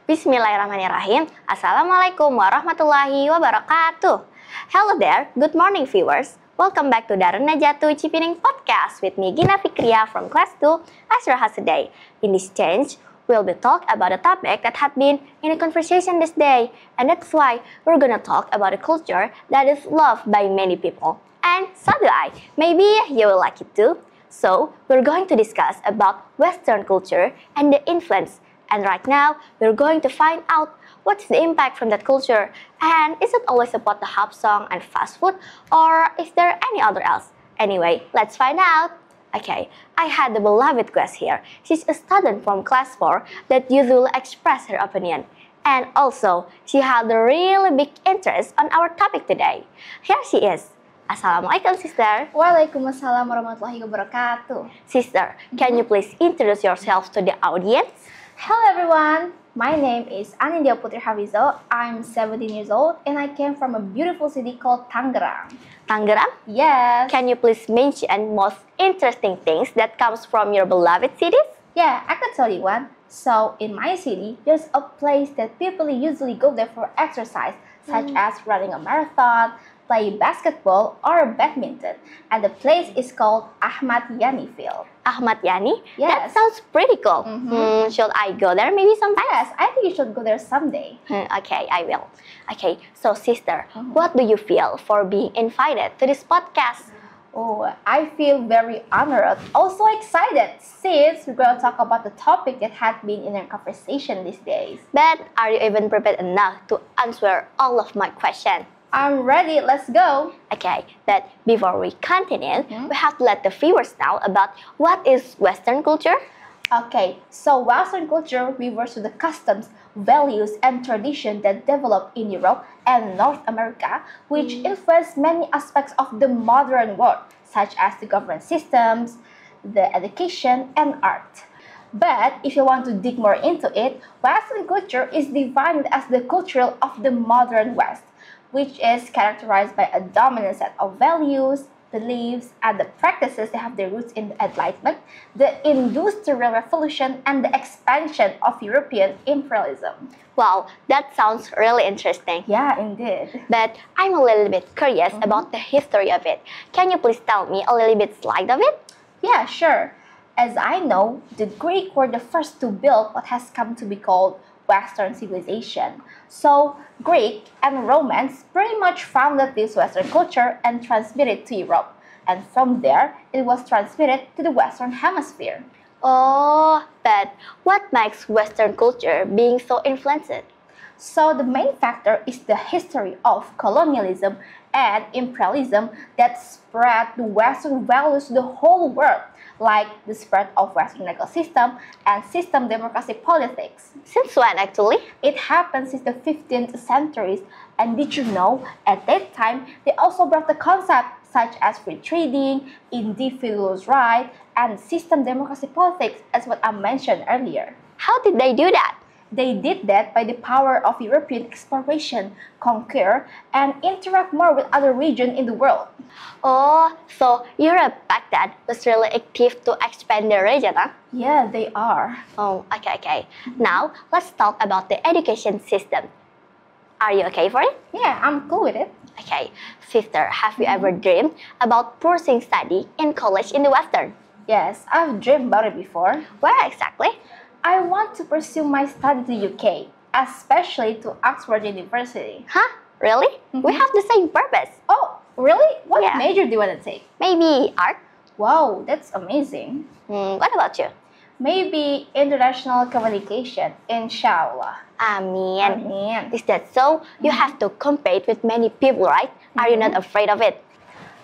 Bismillahirrahmanirrahim. Assalamualaikum warahmatullahi wabarakatuh. Hello there, good morning viewers. Welcome back to Darunnajah Cipining Podcast with me Gina Fikria from class 2 Asra Hasiday. In this change, we'll be talk about a topic that had been in a conversation this day, and that's why we're gonna talk about a culture that is loved by many people. And so do I. Maybe you will like it too. So, we're going to discuss about Western culture and the influence. And right now, we're going to find out what's the impact from that culture. And is it always about the pop song and fast food? Or is there any other else? Anyway, let's find out. Okay, I had the beloved guest here. She's a student from class 4 that usually express her opinion. And also, she had a really big interest on our topic today. Here she is. Assalamualaikum, sister. Waalaikumsalam warahmatullahi wabarakatuh. Sister, can you please introduce yourself to the audience? Hello everyone, my name is Anindya Putri Hafizo. I'm 17 years old and I came from a beautiful city called Tangerang. Tangerang? Yes. Can you please mention most interesting things that comes from your beloved cities? Yeah, I could tell you one. So in my city, there's a place that people usually go there for exercise, such as running a marathon, play basketball or badminton, and the place is called Ahmad Yani Field. Ahmad Yani? Yes. That sounds pretty cool. Should I go there maybe sometime? Yes, I think you should go there someday. Okay, I will. Okay, so sister, what do you feel for being invited to this podcast? Oh, I feel very honored, also excited, since we're going to talk about the topic that had been in our conversation these days. But are you even prepared enough to answer all of my questions? I'm ready, let's go! Okay, but before we continue, we have to let the viewers know about what is Western culture. Okay, so Western culture refers to the customs, values, and tradition that developed in Europe and North America, which influence many aspects of the modern world, such as the government systems, the education, and art. But if you want to dig more into it, Western culture is defined as the culture of the modern West, which is characterized by a dominant set of values, beliefs, and the practices that have their roots in the Enlightenment, the Industrial Revolution, and the expansion of European imperialism. Wow, that sounds really interesting. Yeah, indeed. But I'm a little bit curious about the history of it. Can you please tell me a little bit slide of it? Yeah, sure. As I know, the Greeks were the first to build what has come to be called Western civilization. So, Greek and Romans pretty much founded this Western culture and transmitted it to Europe. And from there, it was transmitted to the Western Hemisphere. Oh, but what makes Western culture being so influenced? So, the main factor is the history of colonialism and imperialism that spread the Western values to the whole world, like the spread of Western legal system and system democracy politics. Since when actually? It happened since the 15th centuries, and did you know, at that time, they also brought the concept such as free trading, individuals' rights, and system democracy politics, as what I mentioned earlier. How did they do that? They did that by the power of European exploration, conquer, and interact more with other regions in the world. Oh, so Europe back then was really active to expand the region, huh? Yeah, they are. Oh, okay. Now, let's talk about the education system. Are you okay for it? Yeah, I'm cool with it. Okay, sister, have you ever dreamed about pursuing study in college in the Western? Yes, I've dreamed about it before. Where exactly? I want to pursue my study to UK, especially to Oxford University. Huh? Really? We have the same purpose. Oh, really? What Yeah. major do you want to take? Maybe art? Wow, that's amazing. What about you? Maybe international communication, inshallah. Amin. Amin. Is that so? You have to compete with many people, right? Are you not afraid of it?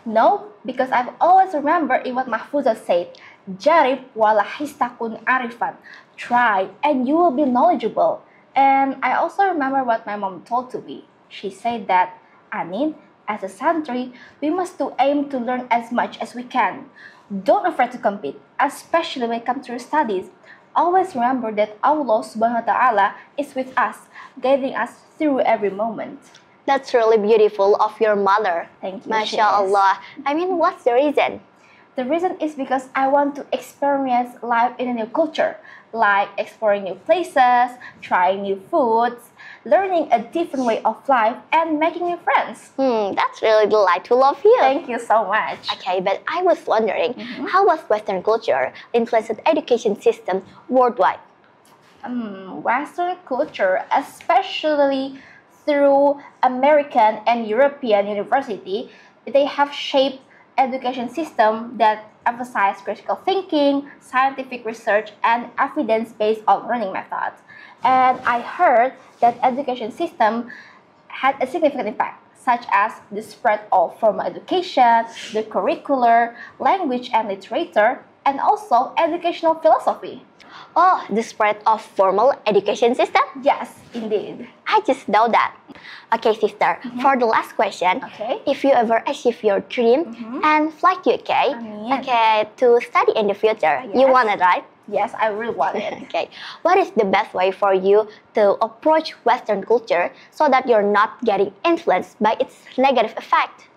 No, because I've always remembered in what Mahfuzah said, Jarib walahistakun arifan. Try and you will be knowledgeable. And I also remember what my mom told to me. She said that, Anin, as a santri, we must aim to learn as much as we can. Don't afraid to compete, especially when it comes to your studies. Always remember that Allah subhanahu wa ta'ala is with us, guiding us through every moment. That's really beautiful of your mother. Thank you. MashaAllah. I mean, what's the reason? The reason is because I want to experience life in a new culture. like exploring new places, trying new foods, learning a different way of life, and making new friends. That's really delightful of you. Thank you so much. Okay, but I was wondering, how was Western culture influenced education system worldwide? Western culture, especially through American and European university, they have shaped education system that emphasize critical thinking, scientific research, and evidence-based learning methods. And I heard that education system had a significant impact, such as the spread of formal education, the curricular, language and literature, and also educational philosophy. Oh, the spread of formal education system? Yes, indeed. I just know that. Okay, sister, for the last question, Okay. if you ever achieve your dream and fly to UK, Amin. okay, to study in the future, you Yes. want it, right? Yes, I really want it. Okay, what is the best way for you to approach Western culture so that you're not getting influenced by its negative effect?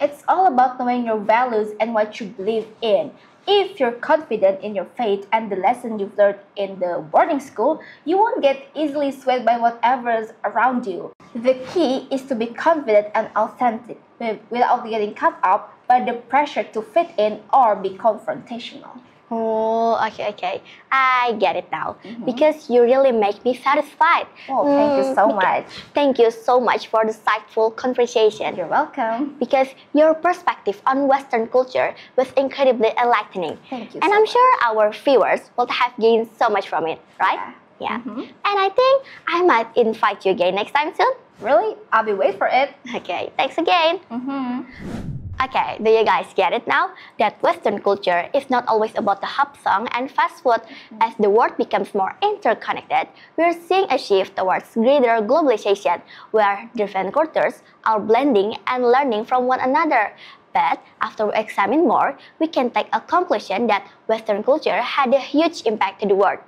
It's all about knowing your values and what you believe in. If you're confident in your faith and the lesson you've learned in the boarding school, you won't get easily swayed by whatever's around you. The key is to be confident and authentic without getting caught up by the pressure to fit in or be confrontational. Oh, okay. I get it now. Because you really make me satisfied. Oh, thank you so much. Thank you so much for the insightful conversation. You're welcome. Because your perspective on Western culture was incredibly enlightening. Thank you And so I'm much. sure our viewers will have gained so much from it, right? Yeah. And I think I might invite you again next time soon. Really? I'll be waiting for it. Okay, thanks again. Okay, do you guys get it now? That Western culture is not always about the hop song and fast food. As the world becomes more interconnected, we're seeing a shift towards greater globalization, where different cultures are blending and learning from one another. But after we examine more, we can take a conclusion that Western culture had a huge impact to the world.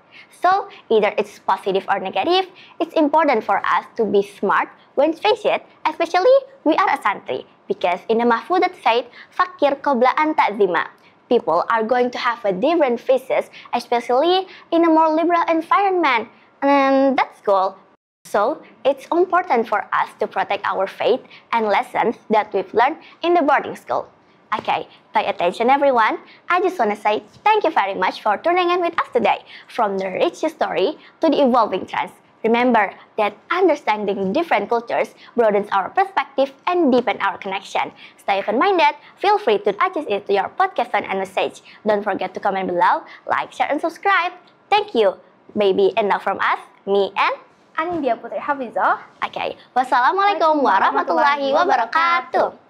So, either it's positive or negative, it's important for us to be smart when face it, especially we are a santri. Because in the Mahfudat said, Fakir qoblaan ta'zima. People are going to have a different faces, especially in a more liberal environment. And that's cool. So, it's important for us to protect our faith and lessons that we've learned in the boarding school. Okay, pay attention everyone. I just want to say thank you very much for tuning in with us today. From the rich story to the evolving trends. Remember that understanding different cultures broadens our perspective and deepens our connection. Stay open-minded. Feel free to adjust it to your podcast tone and message. Don't forget to comment below, like, share, and subscribe. Thank you, baby. And now from us, me and Anindya Putri Hafizah. Okay, wassalamualaikum warahmatullahi wabarakatuh.